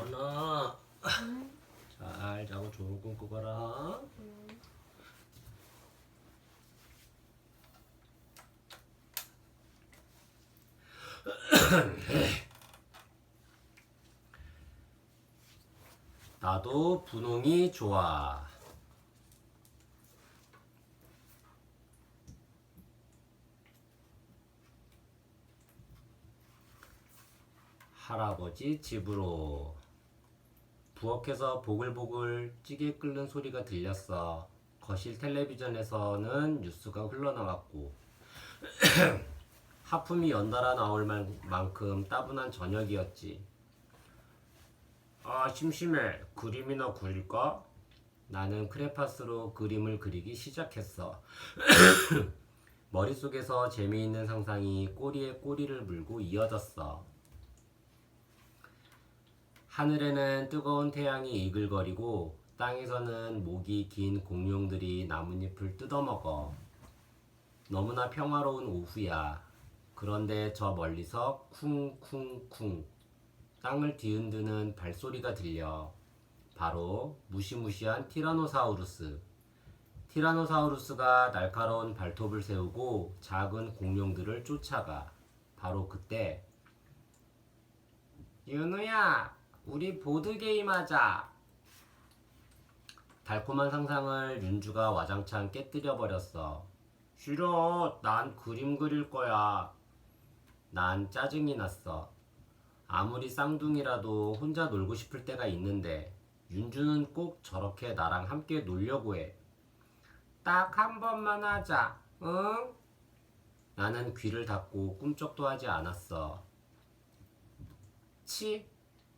원아, 잘 자고 좋은 꿈 꾸거라. 나도 분홍이 좋아. 할아버지 집으로. 부엌에서 보글보글 찌개 끓는 소리가 들렸어. 거실 텔레비전에서는 뉴스가 흘러나왔고 하품이 연달아 나올 만큼 따분한 저녁이었지. 아, 심심해. 그림이나 그릴까? 나는 크레파스로 그림을 그리기 시작했어. 머릿속에서 재미있는 상상이 꼬리에 꼬리를 물고 이어졌어. 하늘에는 뜨거운 태양이 이글거리고 땅에서는 목이 긴 공룡들이 나뭇잎을 뜯어먹어. 너무나 평화로운 오후야. 그런데 저 멀리서 쿵쿵쿵 땅을 뒤흔드는 발소리가 들려. 바로 무시무시한 티라노사우루스. 티라노사우루스가 날카로운 발톱을 세우고 작은 공룡들을 쫓아가. 바로 그때 윤우야, 우리 보드게임 하자. 달콤한 상상을 윤주가 와장창 깨뜨려 버렸어. 싫어, 난 그림 그릴 거야. 난 짜증이 났어. 아무리 쌍둥이라도 혼자 놀고 싶을 때가 있는데 윤주는 꼭 저렇게 나랑 함께 놀려고 해. 딱 한 번만 하자, 응? 나는 귀를 닫고 꿈쩍도 하지 않았어.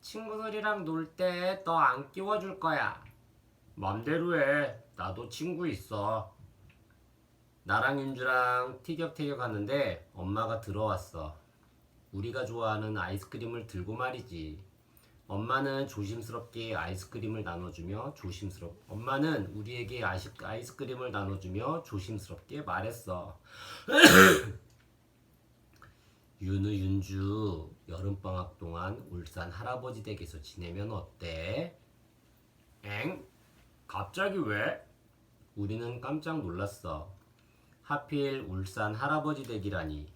친구들이랑 놀 때 너 안 끼워줄 거야. 맘대로 해. 나도 친구 있어. 나랑 윤주랑 티격태격 하는데 엄마가 들어왔어. 우리가 좋아하는 아이스크림을 들고 말이지. 엄마는 우리에게 아이스크림을 나눠주며 조심스럽게 말했어. 윤우, 윤주, 여름방학 동안 울산 할아버지 댁에서 지내면 어때? 엥? 갑자기 왜? 우리는 깜짝 놀랐어. 하필 울산 할아버지 댁이라니.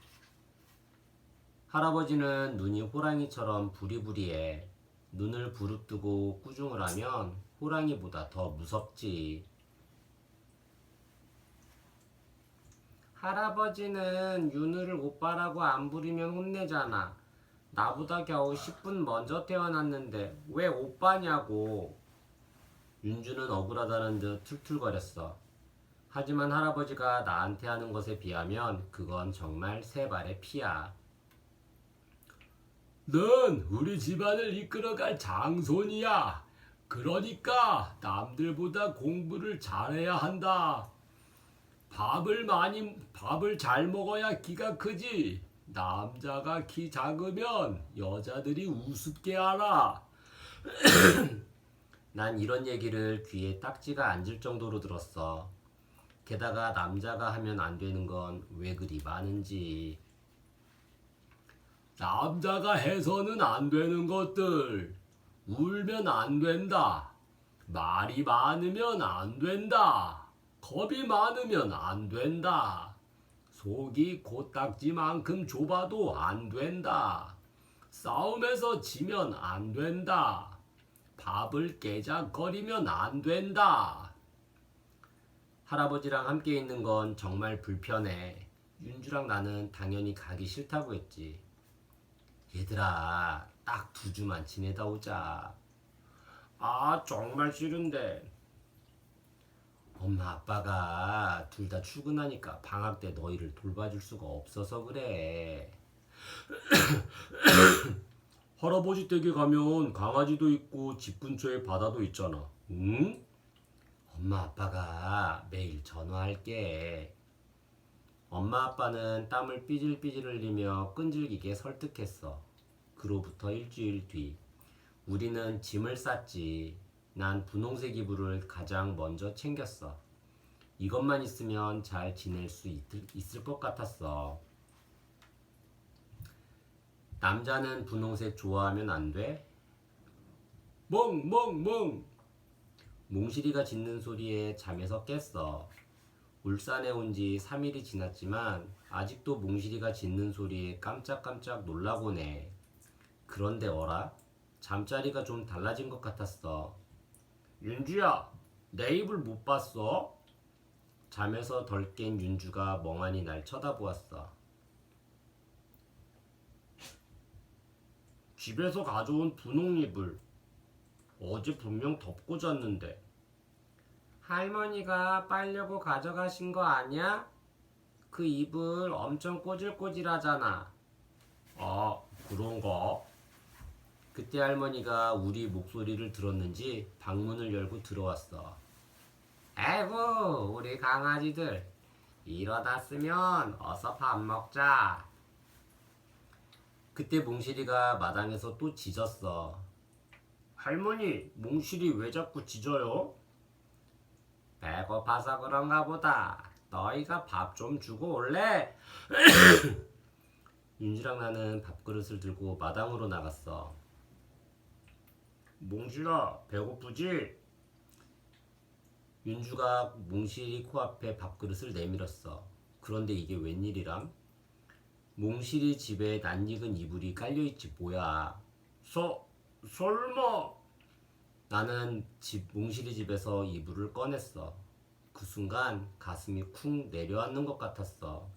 할아버지는 눈이 호랑이처럼 부리부리해. 눈을 부릅뜨고 꾸중을 하면 호랑이보다 더 무섭지. 할아버지는 윤우를 오빠라고 안 부르면 혼내잖아. 나보다 겨우 10분 먼저 태어났는데 왜 오빠냐고. 윤주는 억울하다는 듯 툴툴거렸어. 하지만 할아버지가 나한테 하는 것에 비하면 그건 정말 세 발의 피야. 넌 우리 집안을 이끌어갈 장손이야. 그러니까 남들보다 공부를 잘해야 한다. 밥을 잘 먹어야 키가 크지. 남자가 키 작으면 여자들이 우습게 알아. 난 이런 얘기를 귀에 딱지가 앉을 정도로 들었어. 게다가 남자가 하면 안 되는 건 왜 그리 많은지. 남자가 해서는 안 되는 것들. 울면 안 된다. 말이 많으면 안 된다. 겁이 많으면 안 된다. 속이 코딱지만큼 좁아도 안 된다. 싸움에서 지면 안 된다. 밥을 깨작거리면 안 된다. 할아버지랑 함께 있는 건 정말 불편해. 윤주랑 나는 당연히 가기 싫다고 했지. 얘들아, 딱 2주만 지내다 오자. 아, 정말 싫은데. 엄마 아빠가 둘 다 출근하니까 방학 때 너희를 돌봐줄 수가 없어서 그래. 할아버지 댁에 가면 강아지도 있고 집 근처에 바다도 있잖아. 응? 엄마 아빠가 매일 전화할게. 엄마 아빠는 땀을 삐질삐질 흘리며 끈질기게 설득했어. 그로부터 일주일 뒤 우리는 짐을 쌌지. 난 분홍색 이불을 가장 먼저 챙겼어. 이것만 있으면 잘 지낼 수 있을 것 같았어. 남자는 분홍색 좋아하면 안 돼? 멍멍멍. 몽실이가 짖는 소리에 잠에서 깼어. 울산에 온 지 3일이 지났지만 아직도 몽실이가 짖는 소리에 깜짝깜짝 놀라곤 해. 그런데 어라? 잠자리가 좀 달라진 것 같았어. 윤주야, 내 입을 못 봤어? 잠에서 덜 깬 윤주가 멍하니 날 쳐다보았어. 집에서 가져온 분홍 이불. 어제 분명 덮고 잤는데. 할머니가 빨려고 가져가신 거 아니야? 그 이불 엄청 꼬질꼬질하잖아. 아, 그런가? 그때 할머니가 우리 목소리를 들었는지 방문을 열고 들어왔어. 에구, 우리 강아지들. 일어났으면 어서 밥 먹자. 그때 몽실이가 마당에서 또 짖었어. 할머니, 몽실이 왜 자꾸 짖어요? 배고파서 그런가 보다. 너희가 밥 좀 주고 올래? 윤주랑 나는 밥그릇을 들고 마당으로 나갔어. 몽실아, 배고프지? 윤주가 몽실이 코앞에 밥그릇을 내밀었어. 그런데 이게 웬일이람? 몽실이 집에 낯익은 이불이 깔려있지 뭐야. 설마. 나는 몽실이 집에서 이불을 꺼냈어. 그 순간 가슴이 쿵 내려앉는 것 같았어.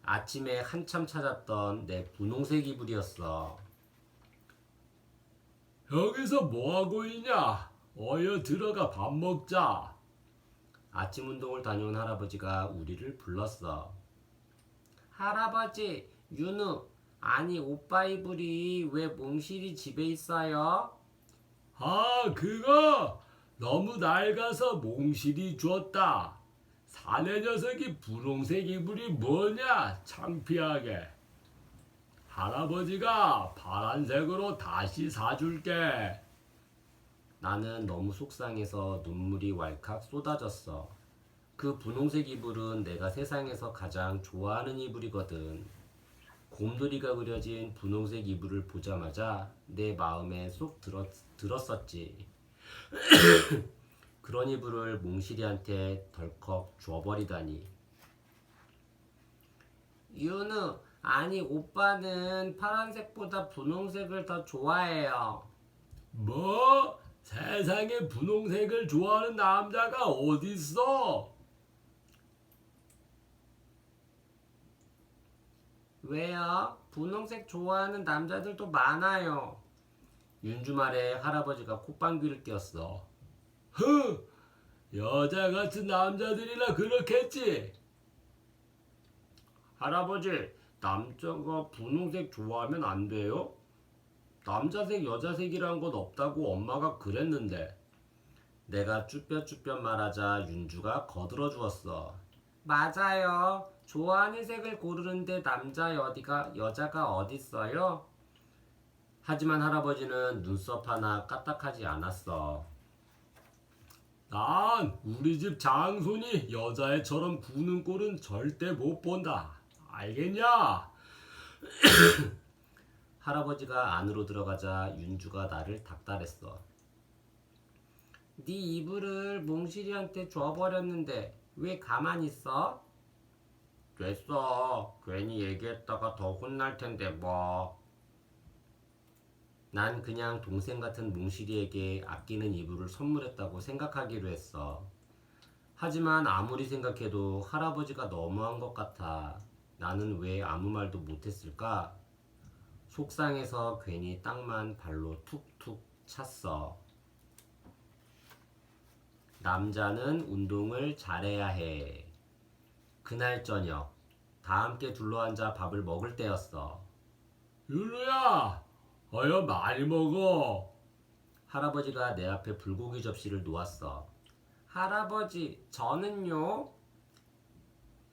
아침에 한참 찾았던 내 분홍색 이불이었어. 여기서 뭐하고 있냐? 어여 들어가 밥 먹자. 아침 운동을 다녀온 할아버지가 우리를 불렀어. 할아버지, 윤우, 아니 오빠 이불이 왜 몽실이 집에 있어요? 아, 그거 너무 낡아서 몽실이 줬다. 사내 녀석이 분홍색 이불이 뭐냐? 창피하게. 할아버지가 파란색으로 다시 사줄게. 나는 너무 속상해서 눈물이 왈칵 쏟아졌어. 그 분홍색 이불은 내가 세상에서 가장 좋아하는 이불이거든. 곰돌이가 그려진 분홍색 이불을 보자마자 내 마음에 쏙 들었었지. 그런 이불을 몽실이한테 덜컥 줘버리다니. 윤우, 아니 오빠는 파란색보다 분홍색을 더 좋아해요. 뭐? 세상에 분홍색을 좋아하는 남자가 어딨어? 왜요? 분홍색 좋아하는 남자들도 많아요. 윤주 말에 할아버지가 콧방귀를 뀌었어. 흐! 여자 같은 남자들이라 그렇겠지? 할아버지, 남자가 분홍색 좋아하면 안 돼요? 남자색, 여자색이란 건 없다고 엄마가 그랬는데. 내가 쭈뼛쭈뼛 말하자 윤주가 거들어 주었어. 맞아요. 좋아하는 색을 고르는데 여자가 어딨어요? 하지만 할아버지는 눈썹 하나 까딱하지 않았어. 난 우리 집 장손이 여자애처럼 구는 꼴은 절대 못 본다. 알겠냐? 할아버지가 안으로 들어가자 윤주가 나를 닥달했어. 네 이불을 몽실이한테 줘버렸는데 왜 가만히 있어? 됐어. 괜히 얘기했다가 더 혼날 텐데 뭐. 난 그냥 동생 같은 몽실이에게 아끼는 이불을 선물했다고 생각하기로 했어. 하지만 아무리 생각해도 할아버지가 너무한 것 같아. 나는 왜 아무 말도 못했을까? 속상해서 괜히 땅만 발로 툭툭 찼어. 남자는 운동을 잘해야 해. 그날 저녁 다 함께 둘러앉아 밥을 먹을 때였어. 윤우야, 어여 많이 먹어. 할아버지가 내 앞에 불고기 접시를 놓았어. 할아버지, 저는요?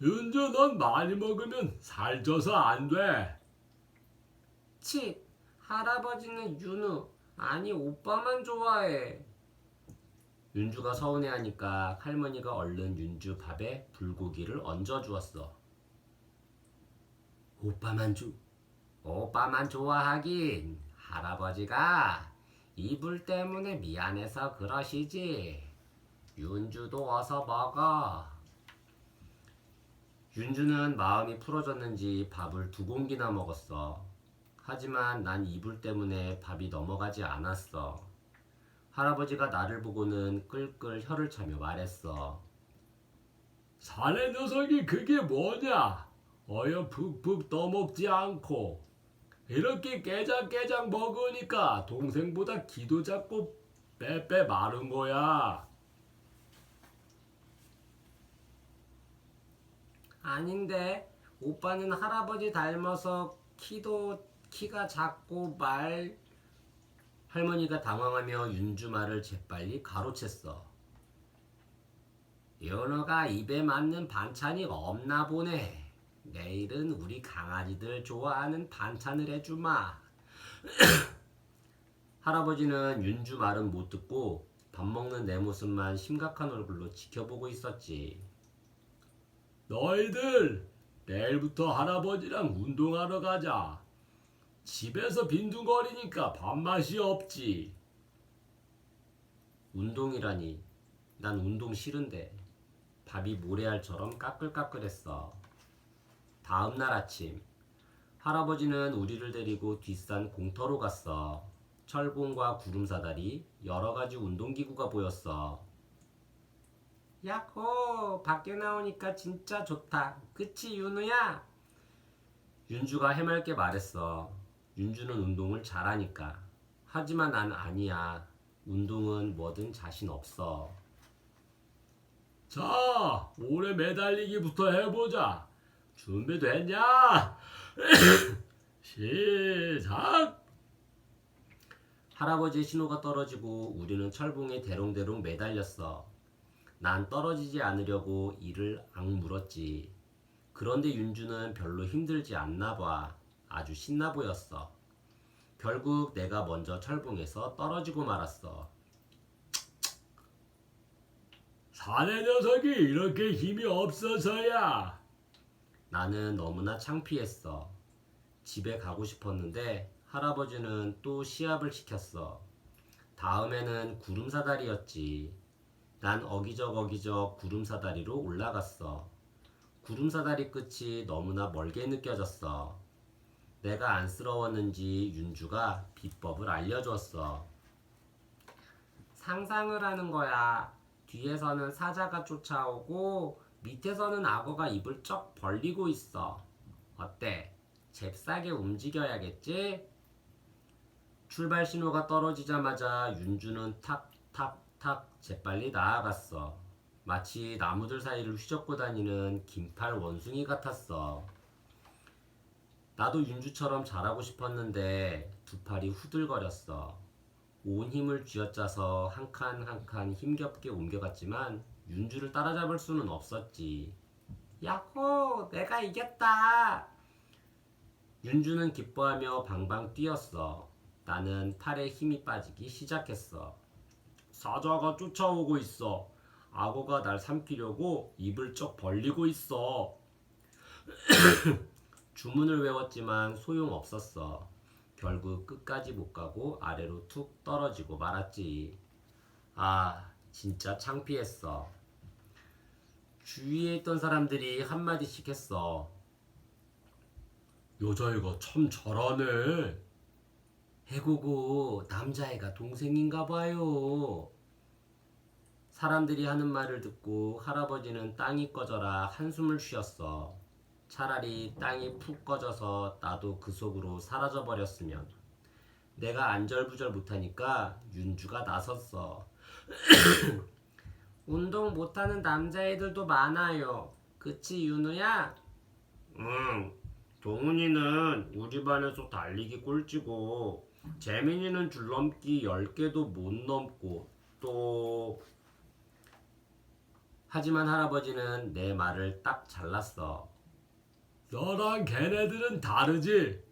윤주, 넌 많이 먹으면 살쪄서 안 돼. 치, 할아버지는 윤우, 아니 오빠만 좋아해. 윤주가 서운해하니까 할머니가 얼른 윤주 밥에 불고기를 얹어주었어. 오빠만 좋아하긴 할아버지가 이불 때문에 미안해서 그러시지. 윤주도 어서 먹어. 윤주는 마음이 풀어졌는지 밥을 2공기나 먹었어. 하지만 난 이불 때문에 밥이 넘어가지 않았어. 할아버지가 나를 보고는 끌끌 혀를 차며 말했어. 사내 녀석이 그게 뭐냐? 어여 푹푹 떠먹지 않고 이렇게 깨작깨작 먹으니까 동생보다 기도 작고 빼빼 마른 거야. 아닌데 오빠는 할아버지 닮아서 키가 작고 할머니가 당황하며 윤주 말을 재빨리 가로챘어. 연어가 입에 맞는 반찬이 없나 보네. 내일은 우리 강아지들 좋아하는 반찬을 해주마. 할아버지는 윤주 말은 못 듣고 밥 먹는 내 모습만 심각한 얼굴로 지켜보고 있었지. 너희들 내일부터 할아버지랑 운동하러 가자. 집에서 빈둥거리니까 밥맛이 없지. 운동이라니. 난 운동 싫은데. 밥이 모래알처럼 까끌까끌했어. 다음 날 아침 할아버지는 우리를 데리고 뒷산 공터로 갔어. 철봉과 구름사다리 여러 가지 운동기구가 보였어. 야호! 밖에 나오니까 진짜 좋다. 그치 윤우야? 윤주가 해맑게 말했어. 윤주는 운동을 잘하니까. 하지만 난 아니야. 운동은 뭐든 자신 없어. 자, 오래 매달리기부터 해보자. 준비됐냐? 시작! 할아버지의 신호가 떨어지고 우리는 철봉에 대롱대롱 매달렸어. 난 떨어지지 않으려고 이를 악물었지. 그런데 윤주는 별로 힘들지 않나 봐. 아주 신나 보였어. 결국 내가 먼저 철봉에서 떨어지고 말았어. 사내 녀석이 이렇게 힘이 없어서야. 나는 너무나 창피했어. 집에 가고 싶었는데 할아버지는 또 시합을 시켰어. 다음에는 구름사다리였지. 난 어기적 구름사다리로 올라갔어. 구름사다리 끝이 너무나 멀게 느껴졌어. 내가 안쓰러웠는지 윤주가 비법을 알려줬어. 상상을 하는 거야. 뒤에서는 사자가 쫓아오고 밑에서는 악어가 입을 쩍 벌리고 있어. 어때? 잽싸게 움직여야겠지? 출발 신호가 떨어지자마자 윤주는 탁탁탁 재빨리 나아갔어. 마치 나무들 사이를 휘젓고 다니는 긴팔 원숭이 같았어. 나도 윤주처럼 잘하고 싶었는데 두 팔이 후들거렸어. 온 힘을 쥐어짜서 한 칸 한 칸 힘겹게 옮겨갔지만 윤주를 따라잡을 수는 없었지. 야호! 내가 이겼다! 윤주는 기뻐하며 방방 뛰었어. 나는 팔에 힘이 빠지기 시작했어. 사자가 쫓아오고 있어. 악어가 날 삼키려고 입을 쩍 벌리고 있어. 주문을 외웠지만 소용없었어. 결국 끝까지 못 가고 아래로 툭 떨어지고 말았지. 아, 진짜 창피했어. 주위에 있던 사람들이 한마디씩 했어. 여자애가 참 잘하네. 해고고 남자애가 동생인가 봐요. 사람들이 하는 말을 듣고 할아버지는 땅이 꺼져라 한숨을 쉬었어. 차라리 땅이 푹 꺼져서 나도 그 속으로 사라져버렸으면. 내가 안절부절 못하니까 윤주가 나섰어. 운동 못하는 남자애들도 많아요. 그치 윤우야? 응. 동훈이는 우리 반에서 달리기 꼴찌고 재민이는 줄넘기 10개도 못 넘고 또... 하지만 할아버지는 내 말을 딱 잘랐어. 너랑 걔네들은 다르지.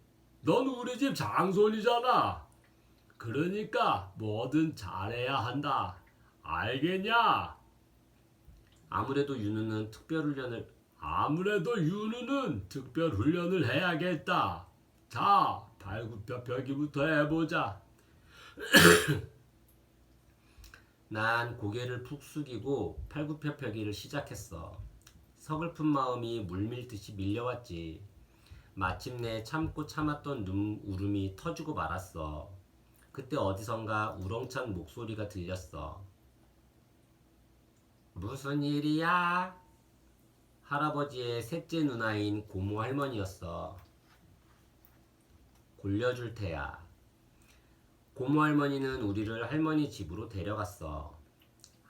넌 우리 집 장손이잖아. 그러니까 뭐든 잘해야 한다. 알겠냐? 아무래도 윤우는 특별 훈련을 해야겠다. 자, 발굽혀펴기부터 해보자. 난 고개를 푹 숙이고 팔굽혀펴기를 시작했어. 서글픈 마음이 물밀듯이 밀려왔지. 마침내 참고 참았던 울음이 터지고 말았어. 그때 어디선가 우렁찬 목소리가 들렸어. 무슨 일이야? 할아버지의 셋째 누나인 고모 할머니였어. 골려줄 테야. 고모 할머니는 우리를 할머니 집으로 데려갔어.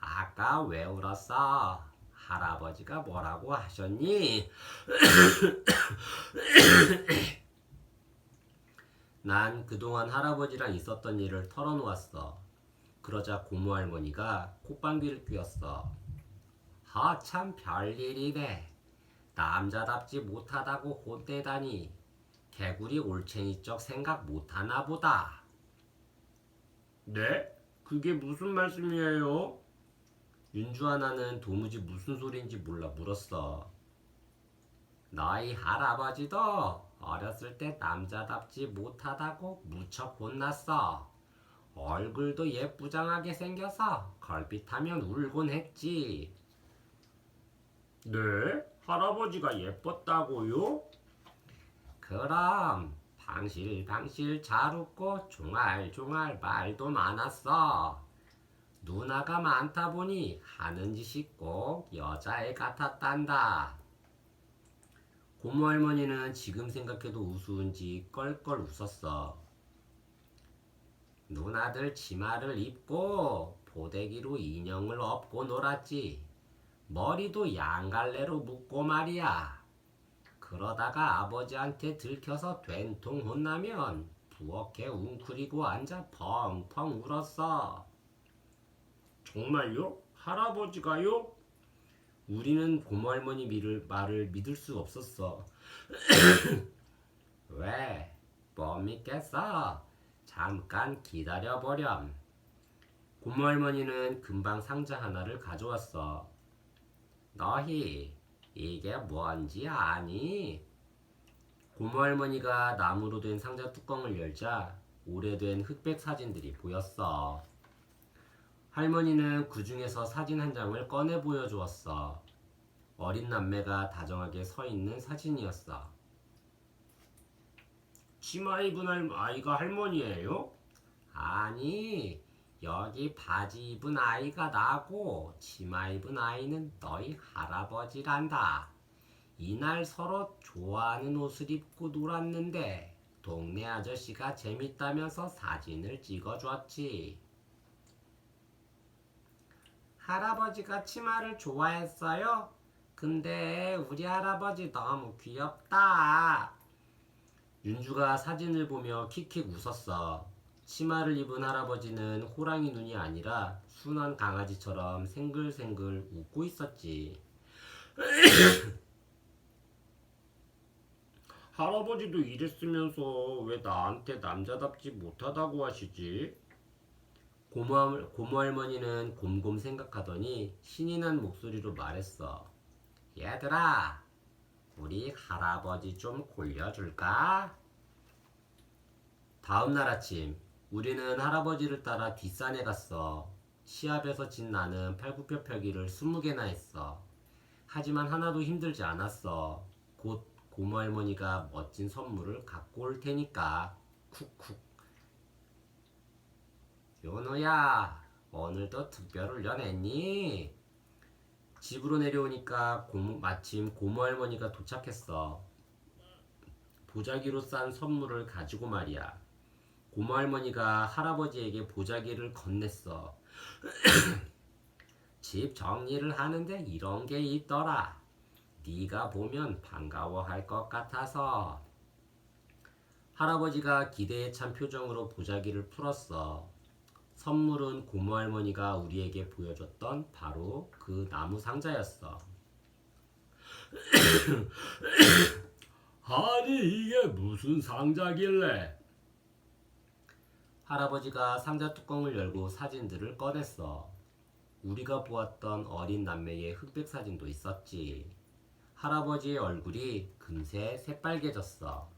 아까 왜 울었어? 할아버지가 뭐라고 하셨니? 난 그동안 할아버지랑 있었던 일을 털어놓았어. 그러자 고모 할머니가 콧방귀를 뀌었어. 참 별일이네. 남자답지 못하다고 혼내다니. 개구리 올챙이적 생각 못하나 보다. 네? 그게 무슨 말씀이에요? 윤주 하나는 도무지 무슨 소리인지 몰라 물었어. 너희 할아버지도 어렸을 때 남자답지 못하다고 무척 혼났어. 얼굴도 예쁘장하게 생겨서 걸핏하면 울곤 했지. 네? 할아버지가 예뻤다고요? 그럼 방실방실 잘 웃고 종알종알 말도 많았어. 누나가 많다 보니 하는 짓이 꼭 여자애 같았단다. 고모 할머니는 지금 생각해도 우스운지 껄껄 웃었어. 누나들 치마를 입고 보대기로 인형을 업고 놀았지. 머리도 양갈래로 묶고 말이야. 그러다가 아버지한테 들켜서 된통 혼나면 부엌에 웅크리고 앉아 펑펑 울었어. 정말요? 할아버지가요? 우리는 고모 할머니 말을 믿을 수 없었어. 왜? 못 믿겠어? 잠깐 기다려보렴. 고모 할머니는 금방 상자 하나를 가져왔어. 너희 이게 뭔지 아니? 고모 할머니가 나무로 된 상자 뚜껑을 열자 오래된 흑백 사진들이 보였어. 할머니는 그 중에서 사진 한 장을 꺼내 보여주었어. 어린 남매가 다정하게 서 있는 사진이었어. 치마 입은 아이가 할머니예요? 아니, 여기 바지 입은 아이가 나고 치마 입은 아이는 너희 할아버지란다. 이날 서로 좋아하는 옷을 입고 놀았는데 동네 아저씨가 재밌다면서 사진을 찍어줬지. 할아버지가 치마를 좋아했어요? 근데 우리 할아버지 너무 귀엽다. 윤주가 사진을 보며 킥킥 웃었어. 치마를 입은 할아버지는 호랑이 눈이 아니라 순한 강아지처럼 생글생글 웃고 있었지. 할아버지도 이랬으면서 왜 나한테 남자답지 못하다고 하시지? 고모 할머니는 곰곰 생각하더니 신이 난 목소리로 말했어. 얘들아, 우리 할아버지 좀 골려줄까? 다음 날 아침, 우리는 할아버지를 따라 뒷산에 갔어. 시합에서 진 나는 팔굽혀펴기를 20개나 했어. 하지만 하나도 힘들지 않았어. 곧 고모 할머니가 멋진 선물을 갖고 올 테니까. 쿡쿡. 요노야, 오늘도 특별 훈련 했니? 집으로 내려오니까 마침 고모 할머니가 도착했어. 보자기로 싼 선물을 가지고 말이야. 고모 할머니가 할아버지에게 보자기를 건넸어. 집 정리를 하는데 이런 게 있더라. 네가 보면 반가워할 것 같아서. 할아버지가 기대에 찬 표정으로 보자기를 풀었어. 선물은 고모 할머니가 우리에게 보여줬던 바로 그 나무 상자였어. 아니 이게 무슨 상자길래? 할아버지가 상자 뚜껑을 열고 사진들을 꺼냈어. 우리가 보았던 어린 남매의 흑백 사진도 있었지. 할아버지의 얼굴이 금세 새빨개졌어.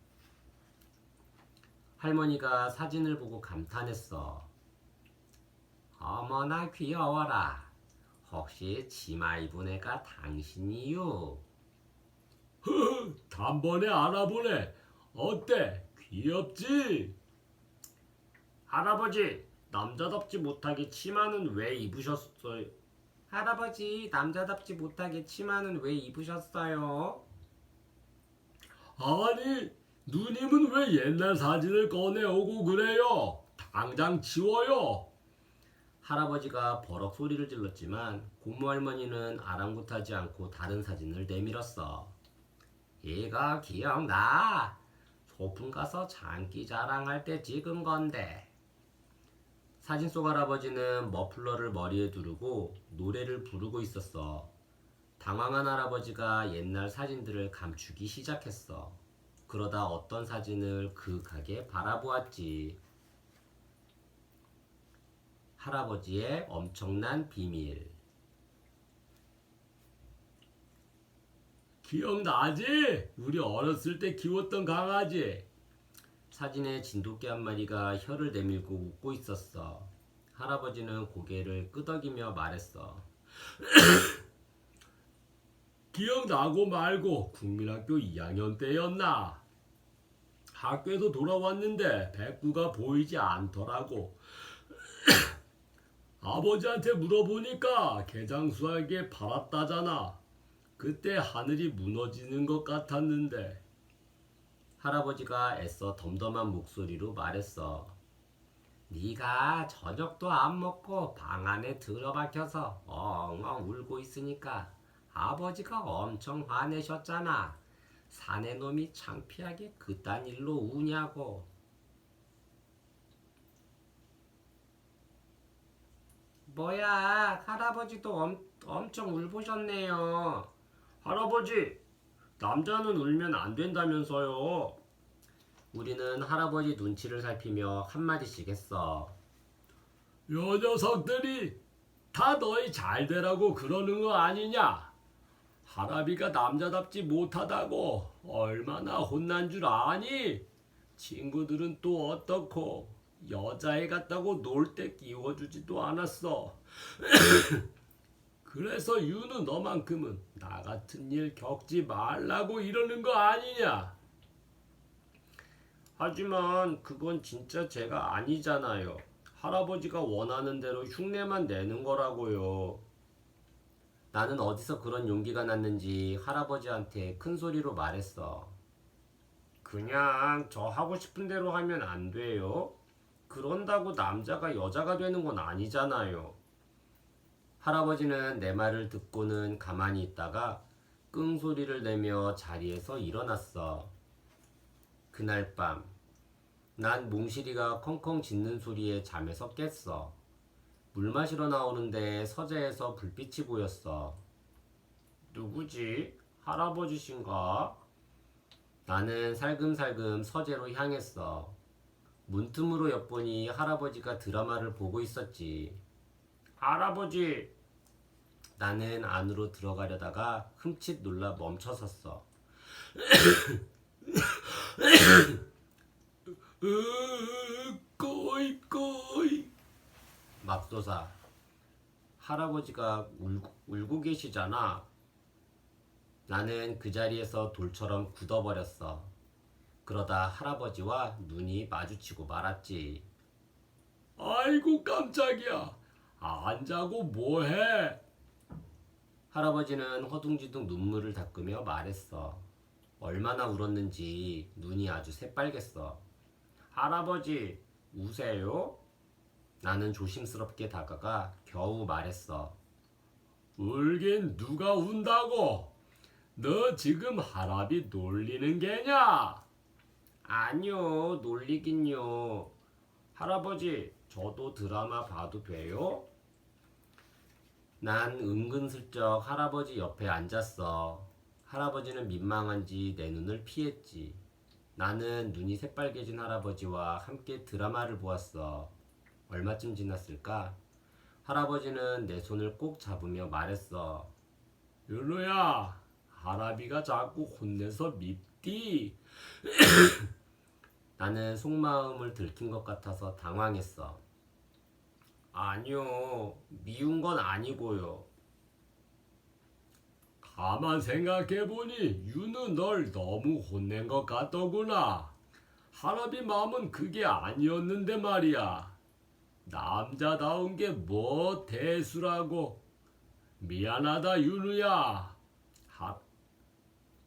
할머니가 사진을 보고 감탄했어. 어머나 귀여워라. 혹시 치마 입은 애가 당신이유? 단번에 알아보네. 어때? 귀엽지? 할아버지, 남자답지 못하게 치마는 왜 입으셨어요? 할아버지, 남자답지 못하게 치마는 왜 입으셨어요? 아니, 누님은 왜 옛날 사진을 꺼내오고 그래요? 당장 치워요. 할아버지가 버럭 소리를 질렀지만 고모 할머니는 아랑곳하지 않고 다른 사진을 내밀었어. 이거 기억나? 소풍 가서 장기 자랑할 때 찍은 건데. 사진 속 할아버지는 머플러를 머리에 두르고 노래를 부르고 있었어. 당황한 할아버지가 옛날 사진들을 감추기 시작했어. 그러다 어떤 사진을 그윽하게 바라보았지. 할아버지의 엄청난 비밀. 기억나지? 우리 어렸을 때 키웠던 강아지. 사진에 진돗개 한 마리가 혀를 내밀고 웃고 있었어. 할아버지는 고개를 끄덕이며 말했어. 기억나고 말고 국민학교 2학년 때였나? 학교에서 돌아왔는데 백구가 보이지 않더라고. 아버지한테 물어보니까 개장수에게 팔았다잖아. 그때 하늘이 무너지는 것 같았는데. 할아버지가 애써 덤덤한 목소리로 말했어. 네가 저녁도 안 먹고 방 안에 들어박혀서 엉엉 울고 있으니까 아버지가 엄청 화내셨잖아. 사내 놈이 창피하게 그딴 일로 우냐고. 뭐야, 할아버지도 엄청 울보셨네요. 할아버지, 남자는 울면 안 된다면서요. 우리는 할아버지 눈치를 살피며 한마디씩 했어. 요 녀석들이 다 너희 잘 되라고 그러는 거 아니냐? 할아비가 남자답지 못하다고 얼마나 혼난 줄 아니? 친구들은 또 어떻고 여자애 같다고 놀 때 끼워주지도 않았어. 그래서 유는 너만큼은 나 같은 일 겪지 말라고 이러는 거 아니냐? 하지만 그건 진짜 제가 아니잖아요. 할아버지가 원하는 대로 흉내만 내는 거라고요. 나는 어디서 그런 용기가 났는지 할아버지한테 큰 소리로 말했어. 그냥 저 하고 싶은 대로 하면 안 돼요? 그런다고 남자가 여자가 되는 건 아니잖아요. 할아버지는 내 말을 듣고는 가만히 있다가 끙 소리를 내며 자리에서 일어났어. 그날 밤, 난 몽실이가 컹컹 짖는 소리에 잠에서 깼어. 물 마시러 나오는데 서재에서 불빛이 보였어. 누구지? 할아버지신가? 나는 살금살금 서재로 향했어. 문틈으로 엿보니 할아버지가 드라마를 보고 있었지. 할아버지! 나는 안으로 들어가려다가 흠칫 놀라 멈춰섰어. 꼬이. 맙소사. 할아버지가 울고 계시잖아. 나는 그 자리에서 돌처럼 굳어버렸어. 그러다 할아버지와 눈이 마주치고 말았지. 아이고 깜짝이야. 안 자고 뭐해? 할아버지는 허둥지둥 눈물을 닦으며 말했어. 얼마나 울었는지 눈이 아주 새빨겠어. 할아버지, 우세요? 나는 조심스럽게 다가가 겨우 말했어. 울긴 누가 운다고? 너 지금 할아비 놀리는 게냐? 아니요, 놀리긴요. 할아버지, 저도 드라마 봐도 돼요? 난 은근슬쩍 할아버지 옆에 앉았어. 할아버지는 민망한지 내 눈을 피했지. 나는 눈이 새빨개진 할아버지와 함께 드라마를 보았어. 얼마쯤 지났을까? 할아버지는 내 손을 꼭 잡으며 말했어. 윤호야, 할아비가 자꾸 혼내서 밉디. 나는 속마음을 들킨 것 같아서 당황했어. 아니요, 미운 건 아니고요. 가만 생각해보니 유는 널 너무 혼낸 것 같더구나. 할아비 마음은 그게 아니었는데 말이야. 남자다운 게 뭐 대수라고. 미안하다 윤우야.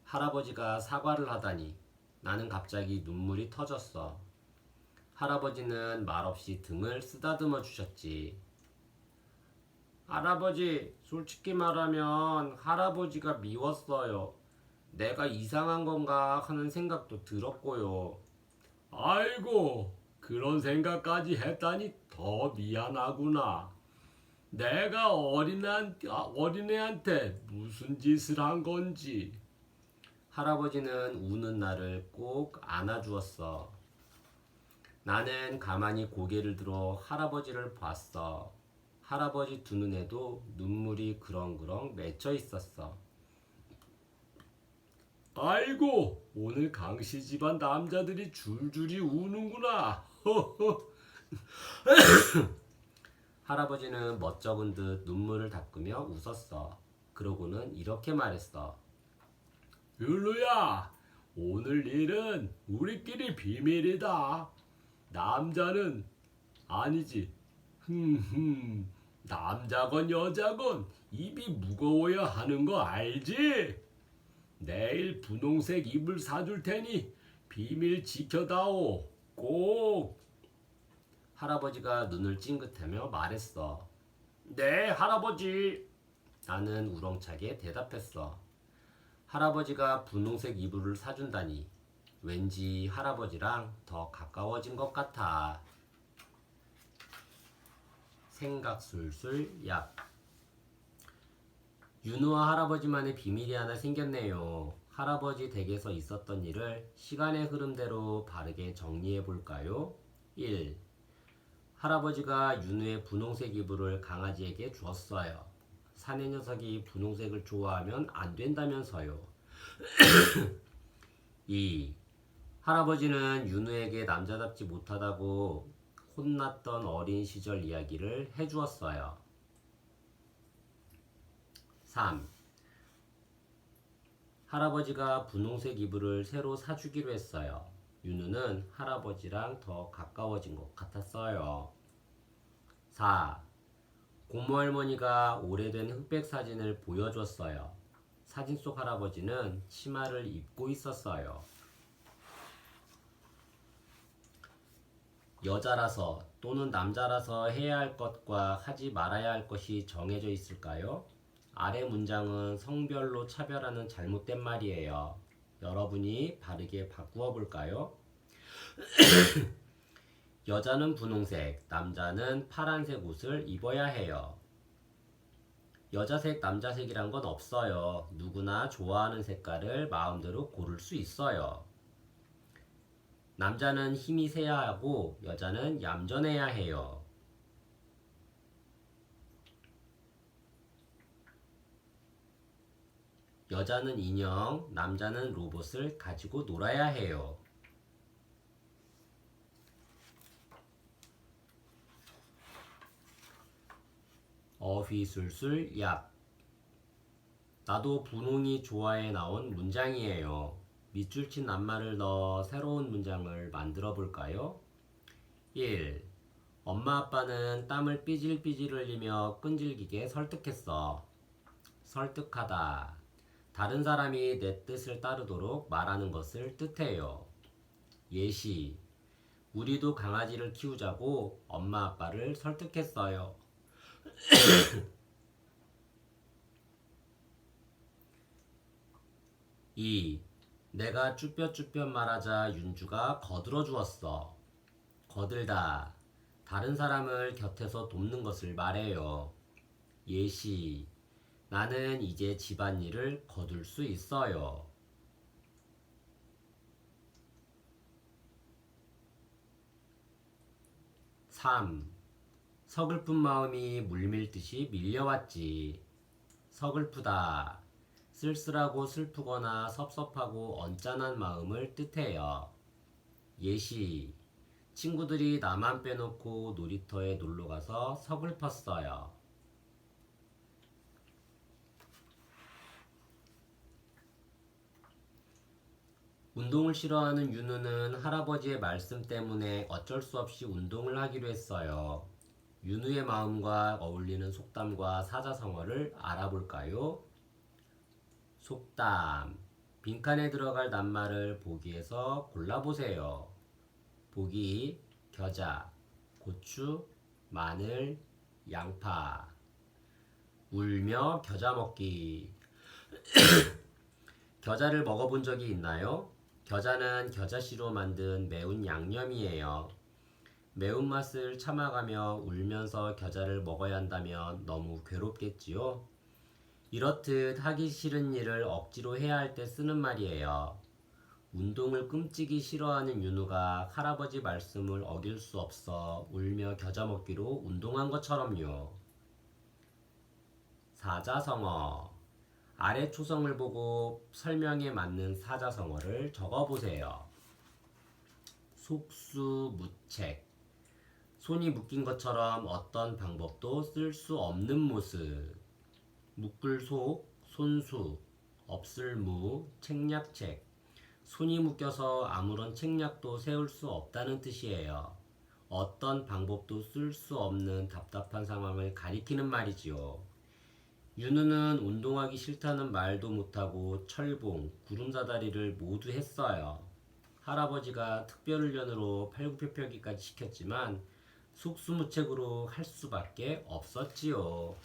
할아버지가 사과를 하다니 나는 갑자기 눈물이 터졌어. 할아버지는 말없이 등을 쓰다듬어 주셨지. 할아버지, 솔직히 말하면 할아버지가 미웠어요. 내가 이상한 건가 하는 생각도 들었고요. 아이고, 그런 생각까지 했다니 더 미안하구나. 내가 어린애한테 무슨 짓을 한 건지. 할아버지는 우는 나를 꼭 안아주었어. 나는 가만히 고개를 들어 할아버지를 봤어. 할아버지 두 눈에도 눈물이 그렁그렁 맺혀 있었어. 아이고, 오늘 강씨 집안 남자들이 줄줄이 우는구나. 허허. 할아버지는 멋쩍은 듯 눈물을 닦으며 웃었어. 그러고는 이렇게 말했어. 율루야, 오늘 일은 우리끼리 비밀이다. 남자는 아니지. 남자건 여자건 입이 무거워야 하는 거 알지? 내일 분홍색 이불 사줄 테니 비밀 지켜다오. 꼭. 할아버지가 눈을 찡긋하며 말했어. 네, 할아버지. 나는 우렁차게 대답했어. 할아버지가 분홍색 이불을 사준다니 왠지 할아버지랑 더 가까워진 것 같아. 생각 술술 약. 윤우와 할아버지만의 비밀이 하나 생겼네요. 할아버지 댁에서 있었던 일을 시간의 흐름대로 바르게 정리해 볼까요? 1. 할아버지가 윤우의 분홍색 이불을 강아지에게 주었어요. 사내 녀석이 분홍색을 좋아하면 안 된다면서요. 2. 할아버지는 윤우에게 남자답지 못하다고 혼났던 어린 시절 이야기를 해주었어요. 3. 할아버지가 분홍색 이불을 새로 사주기로 했어요. 윤우는 할아버지랑 더 가까워진 것 같았어요. 4. 고모 할머니가 오래된 흑백 사진을 보여줬어요. 사진 속 할아버지는 치마를 입고 있었어요. 여자라서 또는 남자라서 해야 할 것과 하지 말아야 할 것이 정해져 있을까요? 아래 문장은 성별로 차별하는 잘못된 말이에요. 여러분이 바르게 바꾸어 볼까요? 여자는 분홍색, 남자는 파란색 옷을 입어야 해요. 여자색, 남자색이란 건 없어요. 누구나 좋아하는 색깔을 마음대로 고를 수 있어요. 남자는 힘이 세야 하고 여자는 얌전해야 해요. 여자는 인형, 남자는 로봇을 가지고 놀아야 해요. 어휘술술 얍. 나도 분홍이 좋아해 나온 문장이에요. 밑줄 친 낱말을 넣어 새로운 문장을 만들어 볼까요? 1. 엄마 아빠는 땀을 삐질삐질 흘리며 끈질기게 설득했어. 설득하다. 다른 사람이 내 뜻을 따르도록 말하는 것을 뜻해요. 예시. 우리도 강아지를 키우자고 엄마 아빠를 설득했어요. 2. 내가 쭈뼛쭈뼛 말하자 윤주가 거들어 주었어. 거들다. 다른 사람을 곁에서 돕는 것을 말해요. 예시. 나는 이제 집안일을 거둘 수 있어요. 3. 서글픈 마음이 물밀듯이 밀려왔지. 서글프다. 쓸쓸하고 슬프거나 섭섭하고 언짢은 마음을 뜻해요. 예시. 친구들이 나만 빼놓고 놀이터에 놀러가서 서글펐어요. 운동을 싫어하는 윤우는 할아버지의 말씀 때문에 어쩔 수 없이 운동을 하기로 했어요. 윤우의 마음과 어울리는 속담과 사자성어를 알아볼까요? 속담. 빈칸에 들어갈 낱말을 보기에서 골라보세요. 보기, 겨자, 고추, 마늘, 양파. 울며 겨자 먹기. 겨자를 먹어본 적이 있나요? 겨자는 겨자씨로 만든 매운 양념이에요. 매운맛을 참아가며 울면서 겨자를 먹어야 한다면 너무 괴롭겠지요? 이렇듯 하기 싫은 일을 억지로 해야 할 때 쓰는 말이에요. 운동을 끔찍이 싫어하는 윤우가 할아버지 말씀을 어길 수 없어 울며 겨자 먹기로 운동한 것처럼요. 사자성어. 아래 초성을 보고 설명에 맞는 사자성어를 적어보세요. 속수무책. 손이 묶인 것처럼 어떤 방법도 쓸 수 없는 모습. 묶을 속, 손수, 없을 무, 책략책. 손이 묶여서 아무런 책략도 세울 수 없다는 뜻이에요. 어떤 방법도 쓸 수 없는 답답한 상황을 가리키는 말이지요. 윤우는 운동하기 싫다는 말도 못하고 철봉, 구름사다리를 모두 했어요. 할아버지가 특별훈련으로 팔굽혀펴기까지 시켰지만 속수무책으로 할 수밖에 없었지요.